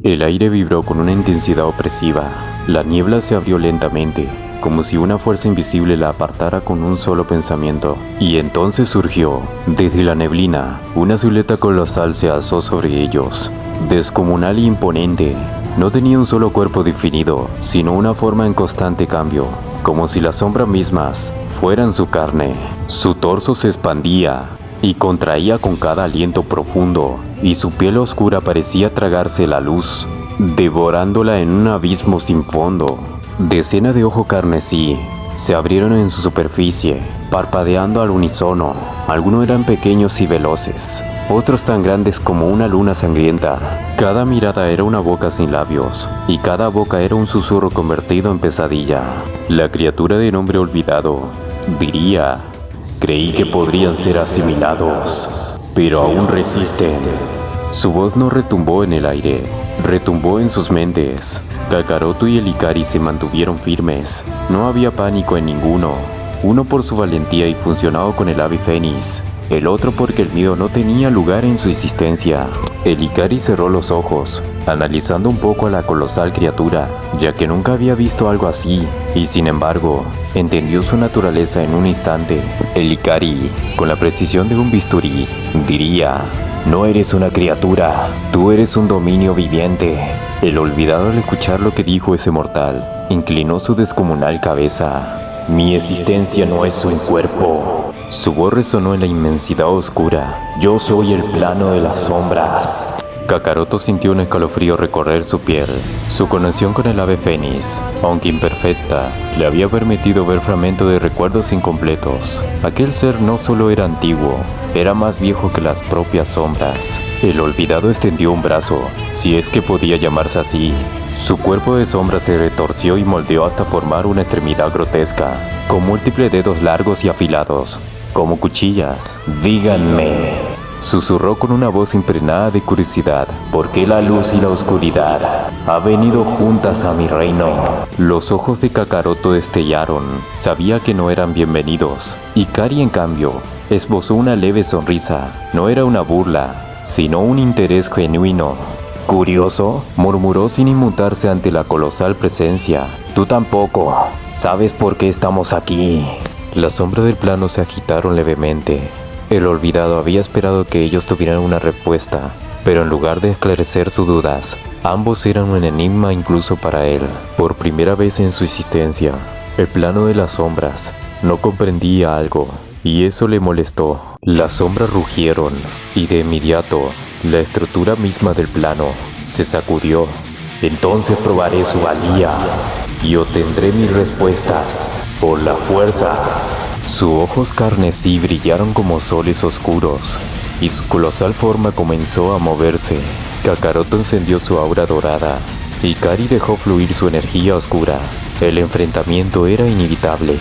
El aire vibró con una intensidad opresiva. La niebla se abrió lentamente, como si una fuerza invisible la apartara con un solo pensamiento. Y entonces surgió, desde la neblina, una silueta colosal se alzó sobre ellos, descomunal e imponente. No tenía un solo cuerpo definido, sino una forma en constante cambio, como si las sombras mismas fueran su carne. Su torso se expandía y contraía con cada aliento profundo, y su piel oscura parecía tragarse la luz, devorándola en un abismo sin fondo. Decenas de ojos carmesí se abrieron en su superficie, parpadeando al unísono. Algunos eran pequeños y veloces, otros tan grandes como una luna sangrienta. Cada mirada era una boca sin labios, y cada boca era un susurro convertido en pesadilla. La criatura de nombre olvidado diría: creí que podrían ser asimilados, pero aún resisten. Su voz no retumbó en el aire, retumbó en sus mentes. Kakaroto y el Ikari se mantuvieron firmes. No había pánico en ninguno. Uno por su valentía y funcionado con el ave fénix, el otro porque el miedo no tenía lugar en su existencia. El Ikari cerró los ojos, analizando un poco a la colosal criatura, ya que nunca había visto algo así, y sin embargo, entendió su naturaleza en un instante. El Ikari, con la precisión de un bisturí, diría: no eres una criatura, tú eres un dominio viviente. El olvidado, al escuchar lo que dijo ese mortal, inclinó su descomunal cabeza. Mi existencia no es un cuerpo. Su voz resonó en la inmensidad oscura. Yo soy el plano de las sombras. Kakaroto sintió un escalofrío recorrer su piel. Su conexión con el ave fénix, aunque imperfecta, le había permitido ver fragmentos de recuerdos incompletos. Aquel ser no solo era antiguo, era más viejo que las propias sombras. El olvidado extendió un brazo, si es que podía llamarse así. Su cuerpo de sombra se retorció y moldeó hasta formar una extremidad grotesca, con múltiples dedos largos y afilados, como cuchillas. Díganme, susurró con una voz impregnada de curiosidad, ¿por qué la luz y la oscuridad han venido juntas a mi reino? Los ojos de Kakaroto destellaron. Sabía que no eran bienvenidos. Ikari, en cambio, esbozó una leve sonrisa. No era una burla, sino un interés genuino. ¿Curioso?, murmuró sin inmutarse ante la colosal presencia. Tú tampoco. ¿Sabes por qué estamos aquí? Las sombras del plano se agitaron levemente. El olvidado había esperado que ellos tuvieran una respuesta, pero en lugar de esclarecer sus dudas, ambos eran un enigma incluso para él. Por primera vez en su existencia, el plano de las sombras no comprendía algo, y eso le molestó. Las sombras rugieron, y de inmediato, la estructura misma del plano se sacudió. Entonces probaré su valía, y obtendré mis respuestas por la fuerza. Sus ojos carmesí brillaron como soles oscuros, y su colosal forma comenzó a moverse. Kakaroto encendió su aura dorada. Ikari dejó fluir su energía oscura. El enfrentamiento era inevitable.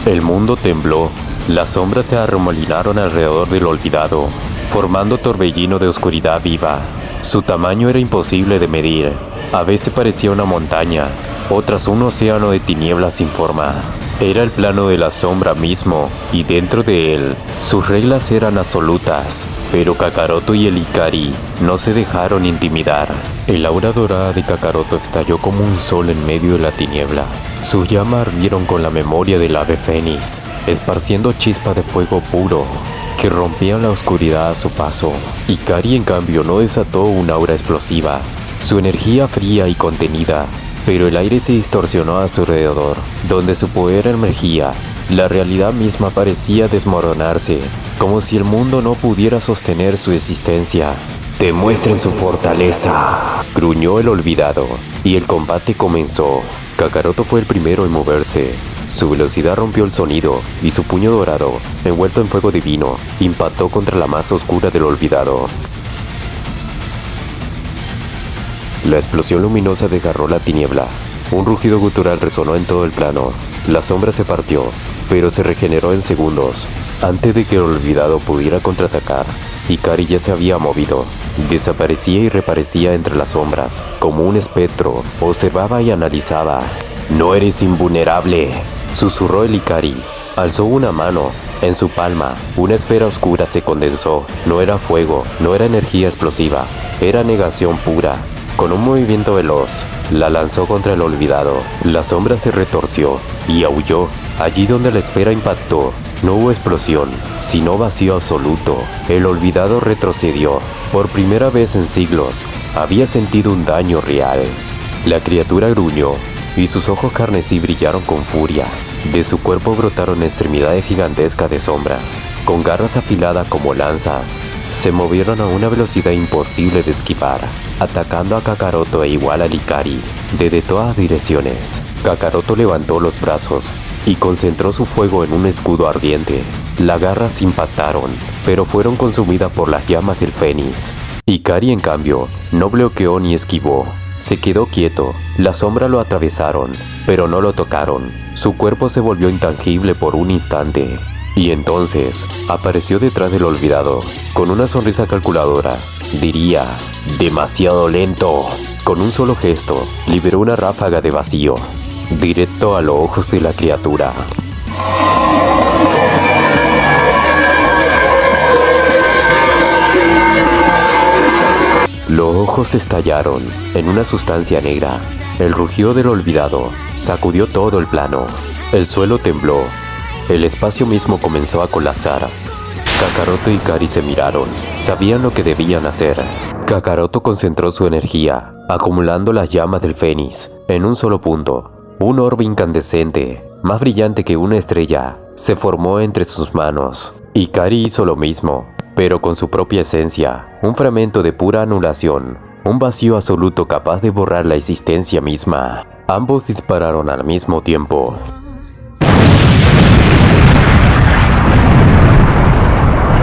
El mundo tembló. Las sombras se arremolinaron alrededor del olvidado, formando torbellino de oscuridad viva. Su tamaño era imposible de medir. A veces parecía una montaña, otras un océano de tinieblas sin forma. Era el plano de la sombra mismo, y dentro de él, sus reglas eran absolutas. Pero Kakaroto y el Ikari no se dejaron intimidar. El aura dorada de Kakaroto estalló como un sol en medio de la tiniebla. Sus llamas ardieron con la memoria del ave fénix, esparciendo chispas de fuego puro que rompían la oscuridad a su paso. Ikari, en cambio, no desató un aura explosiva. Su energía fría y contenida, pero el aire se distorsionó a su alrededor. Donde su poder emergía, la realidad misma parecía desmoronarse, como si el mundo no pudiera sostener su existencia. «Demuestren su fortaleza», gruñó el olvidado, y el combate comenzó. Kakaroto fue el primero en moverse. Su velocidad rompió el sonido, y su puño dorado, envuelto en fuego divino, impactó contra la masa oscura del olvidado. La explosión luminosa desgarró la tiniebla. Un rugido gutural resonó en todo el plano. La sombra se partió, pero se regeneró en segundos. Antes de que el olvidado pudiera contraatacar, Ikari ya se había movido. Desaparecía y reaparecía entre las sombras, como un espectro. Observaba y analizaba. «No eres invulnerable», susurró el Ikari. Alzó una mano. En su palma, una esfera oscura se condensó. No era fuego, no era energía explosiva. Era negación pura. Con un movimiento veloz, la lanzó contra el olvidado. La sombra se retorció y aulló. Allí donde la esfera impactó, no hubo explosión, sino vacío absoluto. El olvidado retrocedió. Por primera vez en siglos, había sentido un daño real. La criatura gruñó y sus ojos carmesí brillaron con furia. De su cuerpo brotaron extremidades gigantescas de sombras, con garras afiladas como lanzas. Se movieron a una velocidad imposible de esquivar, atacando a Kakaroto e igual a Ikari, desde todas direcciones. Kakaroto levantó los brazos y concentró su fuego en un escudo ardiente. Las garras impactaron, pero fueron consumidas por las llamas del fénix. Ikari, en cambio, no bloqueó ni esquivó. Se quedó quieto. Las sombras lo atravesaron, pero no lo tocaron. Su cuerpo se volvió intangible por un instante. Y entonces apareció detrás del olvidado, con una sonrisa calculadora. Diría, demasiado lento. Con un solo gesto, liberó una ráfaga de vacío, directo a los ojos de la criatura. Los ojos estallaron en una sustancia negra. El rugido del olvidado sacudió todo el plano. El suelo tembló. El espacio mismo comenzó a colapsar. Kakaroto y Ikari se miraron. Sabían lo que debían hacer. Kakaroto concentró su energía, acumulando las llamas del fénix en un solo punto. Un orbe incandescente, más brillante que una estrella, se formó entre sus manos. Ikari hizo lo mismo, pero con su propia esencia, un fragmento de pura anulación, un vacío absoluto capaz de borrar la existencia misma. Ambos dispararon al mismo tiempo.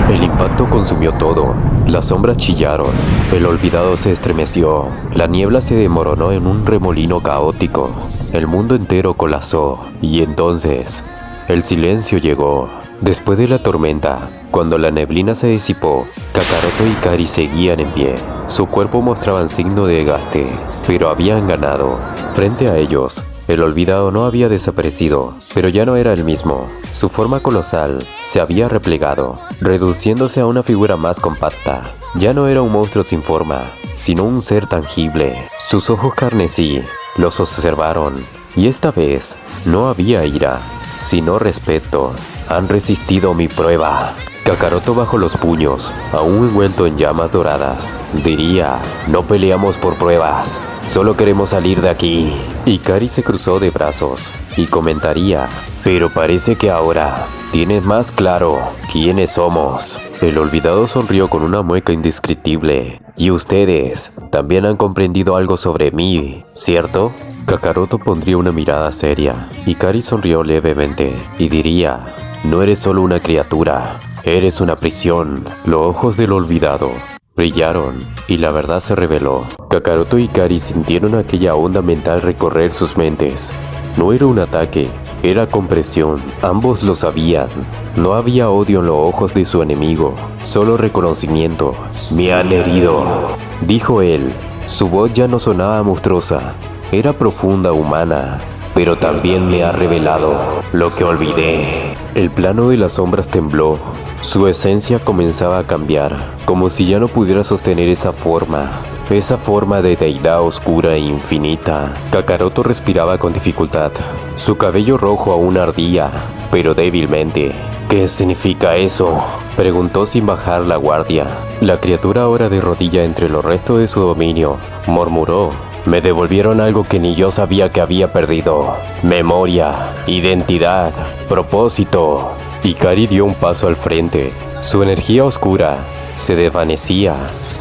El impacto consumió todo. Las sombras chillaron. El olvidado se estremeció. La niebla se desmoronó en un remolino caótico. El mundo entero colapsó. Y entonces, el silencio llegó. Después de la tormenta, cuando la neblina se disipó, Kakaroto y Ikari seguían en pie. Su cuerpo mostraban signo de desgaste, pero habían ganado. Frente a ellos, el olvidado no había desaparecido, pero ya no era el mismo. Su forma colosal se había replegado, reduciéndose a una figura más compacta. Ya no era un monstruo sin forma, sino un ser tangible. Sus ojos carmesí los observaron, y esta vez no había ira, sino respeto. Han resistido mi prueba. Kakaroto bajó los puños, aún envuelto en llamas doradas. Diría, no peleamos por pruebas, solo queremos salir de aquí. Ikari se cruzó de brazos y comentaría, pero parece que ahora tienes más claro quiénes somos. El olvidado sonrió con una mueca indescriptible. Y ustedes también han comprendido algo sobre mí, ¿cierto? Kakaroto pondría una mirada seria. Ikari sonrió levemente y diría, no eres solo una criatura, eres una prisión. Los ojos del olvidado brillaron y la verdad se reveló. Kakaroto y Ikari sintieron aquella onda mental recorrer sus mentes. No era un ataque, era compresión. Ambos lo sabían. No había odio en los ojos de su enemigo, solo reconocimiento. Me han herido, dijo él. Su voz ya no sonaba monstruosa, era profunda, humana. Pero también me ha revelado lo que olvidé. El plano de las sombras tembló. Su esencia comenzaba a cambiar, como si ya no pudiera sostener esa forma de deidad oscura e infinita. Kakaroto respiraba con dificultad. Su cabello rojo aún ardía, pero débilmente. ¿Qué significa eso?, preguntó sin bajar la guardia. La criatura, ahora de rodilla entre los restos de su dominio, murmuró. Me devolvieron algo que ni yo sabía que había perdido. Memoria, identidad, propósito. Ikari dio un paso al frente. Su energía oscura se desvanecía.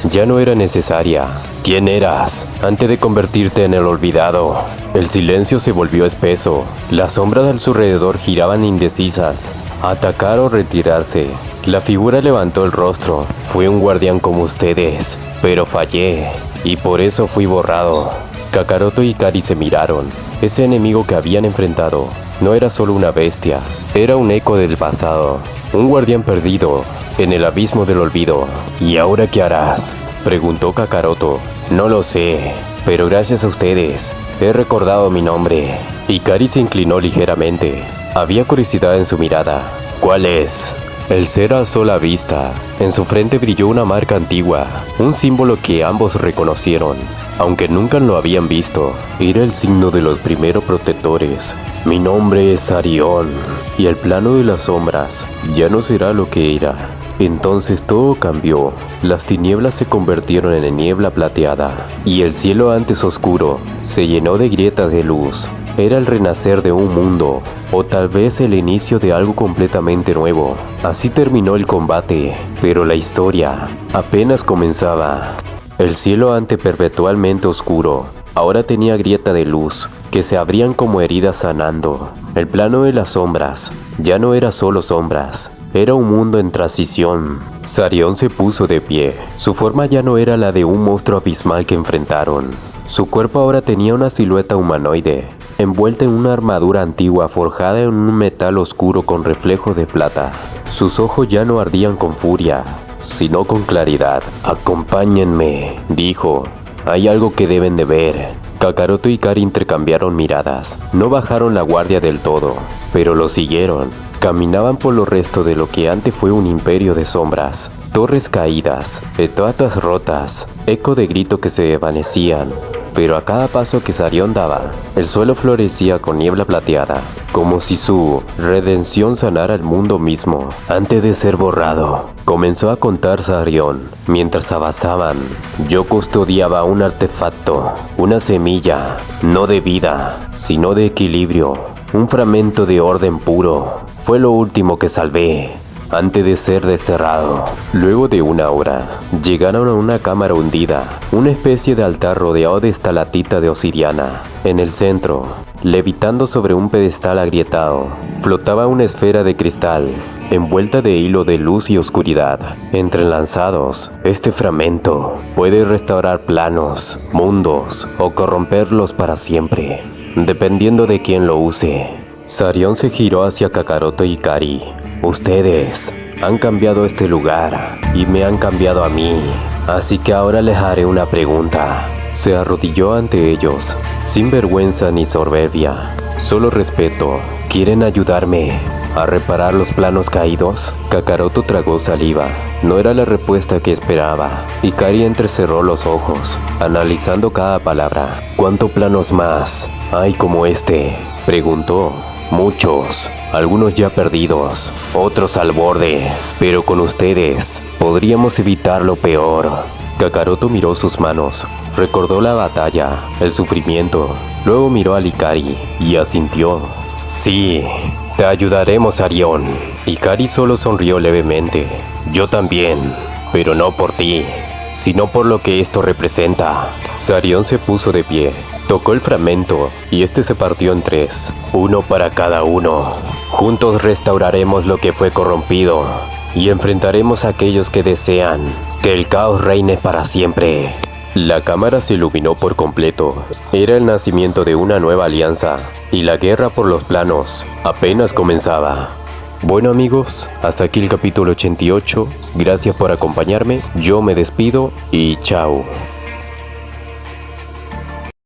Ya no era necesaria. ¿Quién eras antes de convertirte en el olvidado? El silencio se volvió espeso. Las sombras a su alrededor giraban indecisas. Atacar o retirarse. La figura levantó el rostro. Fui un guardián como ustedes, pero fallé. Y por eso fui borrado. Kakaroto y Ikari se miraron. Ese enemigo que habían enfrentado no era solo una bestia, era un eco del pasado. Un guardián perdido en el abismo del olvido. ¿Y ahora qué harás?, preguntó Kakaroto. No lo sé, pero gracias a ustedes he recordado mi nombre. Ikari se inclinó ligeramente. Había curiosidad en su mirada. ¿Cuál es?, El ser a sola vista. En su frente brilló una marca antigua, un símbolo que ambos reconocieron, aunque nunca lo habían visto. Era el signo de los primeros protectores. Mi nombre es Arión, y el plano de las sombras ya no será lo que era. Entonces todo cambió. Las tinieblas se convirtieron en niebla plateada, y el cielo antes oscuro se llenó de grietas de luz. Era el renacer de un mundo, o tal vez el inicio de algo completamente nuevo. Así terminó el combate, pero la historia apenas comenzaba. El cielo antes perpetualmente oscuro, ahora tenía grieta de luz, que se abrían como heridas sanando. El plano de las sombras ya no era solo sombras, era un mundo en transición. Sarión se puso de pie. Su forma ya no era la de un monstruo abismal que enfrentaron. Su cuerpo ahora tenía una silueta humanoide, envuelta en una armadura antigua forjada en un metal oscuro con reflejos de plata. Sus ojos ya no ardían con furia, sino con claridad. «Acompáñenme», dijo. «Hay algo que deben de ver». Kakaroto y Ikari intercambiaron miradas. No bajaron la guardia del todo, pero lo siguieron. Caminaban por los restos de lo que antes fue un imperio de sombras. Torres caídas, estatuas rotas, eco de gritos que se desvanecían. Pero a cada paso que Sarión daba, el suelo florecía con niebla plateada, como si su redención sanara el mundo mismo. Antes de ser borrado, comenzó a contar Sarión. Mientras avanzaban, yo custodiaba un artefacto, una semilla, no de vida, sino de equilibrio, un fragmento de orden puro. Fue lo último que salvé antes de ser desterrado. Luego de una hora, llegaron a una cámara hundida, una especie de altar rodeado de estalatita de obsidiana. En el centro, levitando sobre un pedestal agrietado, flotaba una esfera de cristal, envuelta de hilo de luz y oscuridad. Entrelazados, este fragmento puede restaurar planos, mundos o corromperlos para siempre, dependiendo de quién lo use. Sarión se giró hacia Kakaroto y Ikari. Ustedes han cambiado este lugar y me han cambiado a mí, así que ahora les haré una pregunta. Se arrodilló ante ellos, sin vergüenza ni soberbia, solo respeto. ¿Quieren ayudarme a reparar los planos caídos? Kakaroto tragó saliva. No era la respuesta que esperaba. Ikari entrecerró los ojos, analizando cada palabra. ¿Cuántos planos más hay como este?, preguntó. Muchos, algunos ya perdidos, otros al borde, pero con ustedes podríamos evitar lo peor. Kakaroto miró sus manos, recordó la batalla, el sufrimiento, luego miró a Ikari y asintió. Sí, te ayudaremos, Arión. Ikari solo sonrió levemente. Yo también, pero no por ti, sino por lo que esto representa. Sarión se puso de pie. Tocó el fragmento y este se partió en 3, uno para cada uno. Juntos restauraremos lo que fue corrompido y enfrentaremos a aquellos que desean que el caos reine para siempre. La cámara se iluminó por completo. Era el nacimiento de una nueva alianza y la guerra por los planos apenas comenzaba. Bueno amigos, hasta aquí el capítulo 88. Gracias por acompañarme. Yo me despido y chao.